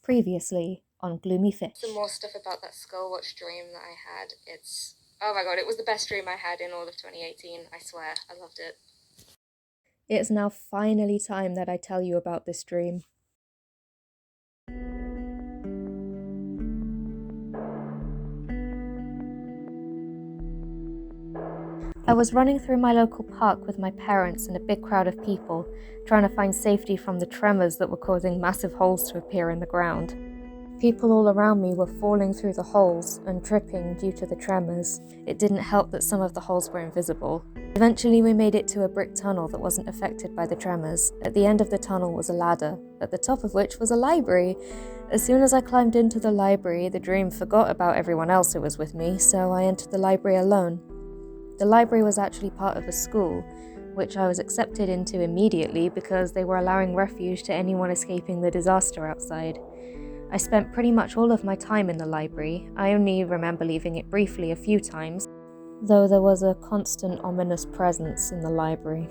Previously on Gloomy Fish. Some more stuff about that Skullwatch dream that I had. Oh my god, it was the best dream I had in all of 2018, I swear. I loved it. It's now finally time that I tell you about this dream. I was running through my local park with my parents and a big crowd of people, trying to find safety from the tremors that were causing massive holes to appear in the ground. People all around me were falling through the holes and tripping due to the tremors. It didn't help that some of the holes were invisible. Eventually we made it to a brick tunnel that wasn't affected by the tremors. At the end of the tunnel was a ladder, at the top of which was a library. As soon as I climbed into the library, the dream forgot about everyone else who was with me, so I entered the library alone. The library was actually part of a school, which I was accepted into immediately because they were allowing refuge to anyone escaping the disaster outside. I spent pretty much all of my time in the library. I only remember leaving it briefly a few times, though there was a constant ominous presence in the library.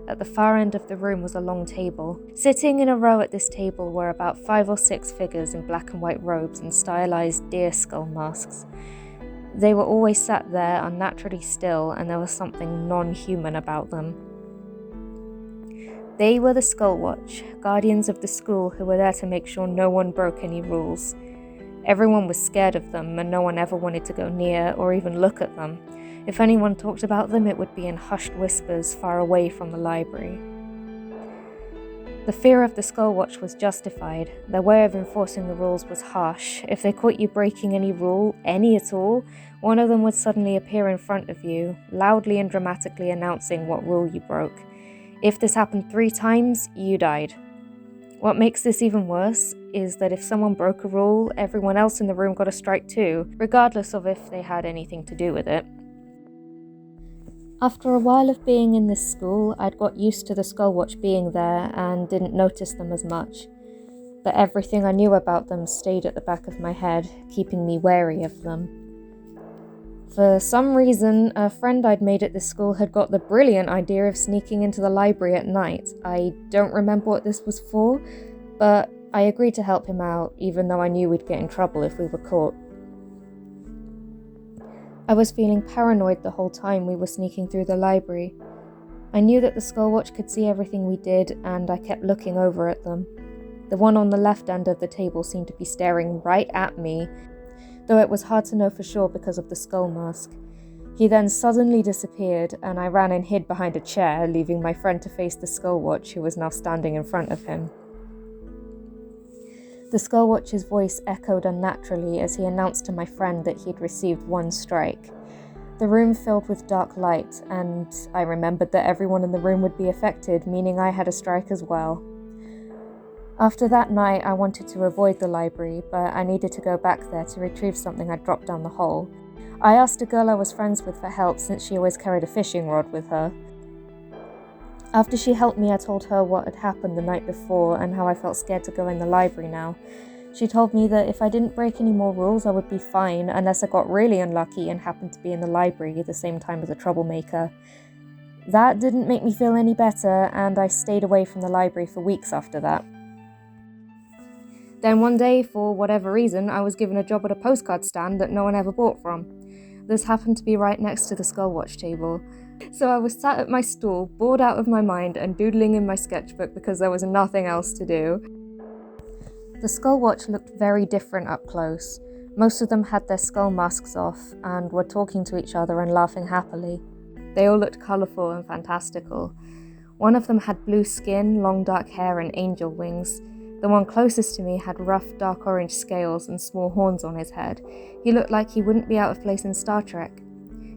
At the far end of the room was a long table. Sitting in a row at this table were about 5 or 6 figures in black and white robes and stylized deer skull masks. They were always sat there unnaturally still, and there was something non-human about them. They were the Skullwatch, guardians of the school who were there to make sure no one broke any rules. Everyone was scared of them, and no one ever wanted to go near or even look at them. If anyone talked about them, it would be in hushed whispers far away from the library. The fear of the Skullwatch was justified. Their way of enforcing the rules was harsh. If they caught you breaking any rule, any at all, one of them would suddenly appear in front of you, loudly and dramatically announcing what rule you broke. If this happened 3 times, you died. What makes this even worse is that if someone broke a rule, everyone else in the room got a strike too, regardless of if they had anything to do with it. After a while of being in this school, I'd got used to the Skullwatch being there and didn't notice them as much. But everything I knew about them stayed at the back of my head, keeping me wary of them. For some reason, a friend I'd made at this school had got the brilliant idea of sneaking into the library at night. I don't remember what this was for, but I agreed to help him out, even though I knew we'd get in trouble if we were caught. I was feeling paranoid the whole time we were sneaking through the library. I knew that the Skullwatch could see everything we did, and I kept looking over at them. The one on the left end of the table seemed to be staring right at me, though it was hard to know for sure because of the skull mask. He then suddenly disappeared, and I ran and hid behind a chair, leaving my friend to face the Skullwatch, who was now standing in front of him. The Skullwatch's voice echoed unnaturally as he announced to my friend that he'd received 1 strike. The room filled with dark light, and I remembered that everyone in the room would be affected, meaning I had a strike as well. After that night, I wanted to avoid the library, but I needed to go back there to retrieve something I'd dropped down the hole. I asked a girl I was friends with for help since she always carried a fishing rod with her. After she helped me, I told her what had happened the night before and how I felt scared to go in the library now. She told me that if I didn't break any more rules, I would be fine, unless I got really unlucky and happened to be in the library at the same time as a troublemaker. That didn't make me feel any better, and I stayed away from the library for weeks after that. Then one day, for whatever reason, I was given a job at a postcard stand that no one ever bought from. This happened to be right next to the Skullwatch table. So I was sat at my stool, bored out of my mind and doodling in my sketchbook because there was nothing else to do. The Skullwatch looked very different up close. Most of them had their skull masks off and were talking to each other and laughing happily. They all looked colourful and fantastical. One of them had blue skin, long dark hair and angel wings. The one closest to me had rough dark orange scales and small horns on his head. He looked like he wouldn't be out of place in Star Trek.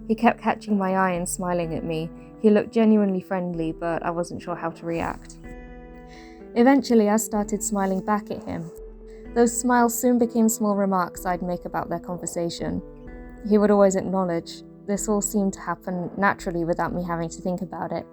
He kept catching my eye and smiling at me. He looked genuinely friendly, but I wasn't sure how to react. Eventually, I started smiling back at him. Those smiles soon became small remarks I'd make about their conversation. He would always acknowledge. This all seemed to happen naturally without me having to think about it.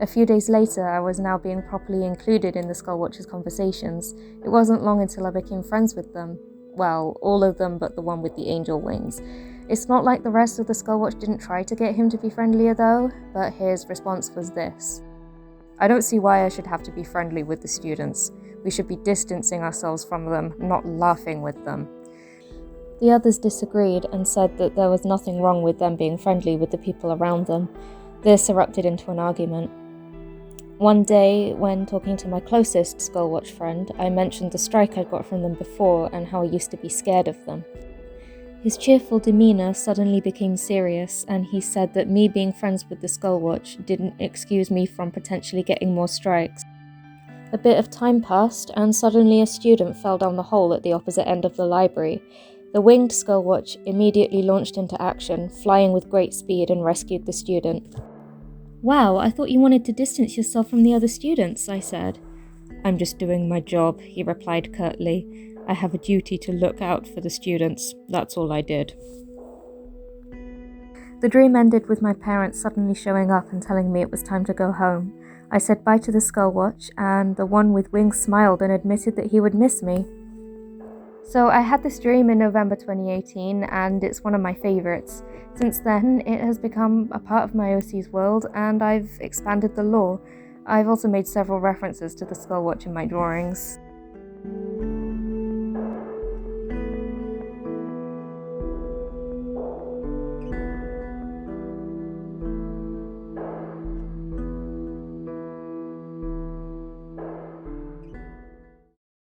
A few days later, I was now being properly included in the Skullwatch's conversations. It wasn't long until I became friends with them. Well, all of them but the one with the angel wings. It's not like the rest of the Skullwatch didn't try to get him to be friendlier though, but his response was this. I don't see why I should have to be friendly with the students. We should be distancing ourselves from them, not laughing with them. The others disagreed and said that there was nothing wrong with them being friendly with the people around them. This erupted into an argument. One day, when talking to my closest Skullwatch friend, I mentioned the strike I'd got from them before and how I used to be scared of them. His cheerful demeanour suddenly became serious, and he said that me being friends with the Skullwatch didn't excuse me from potentially getting more strikes. A bit of time passed, and suddenly a student fell down the hole at the opposite end of the library. The winged Skullwatch immediately launched into action, flying with great speed, and rescued the student. "Wow, I thought you wanted to distance yourself from the other students," I said. "I'm just doing my job," he replied curtly. "I have a duty to look out for the students. That's all I did." The dream ended with my parents suddenly showing up and telling me it was time to go home. I said bye to the Skullwatch, and the one with wings smiled and admitted that he would miss me. So I had this dream in November 2018, and it's one of my favourites. Since then, it has become a part of my OC's world, and I've expanded the lore. I've also made several references to the Skullwatch in my drawings.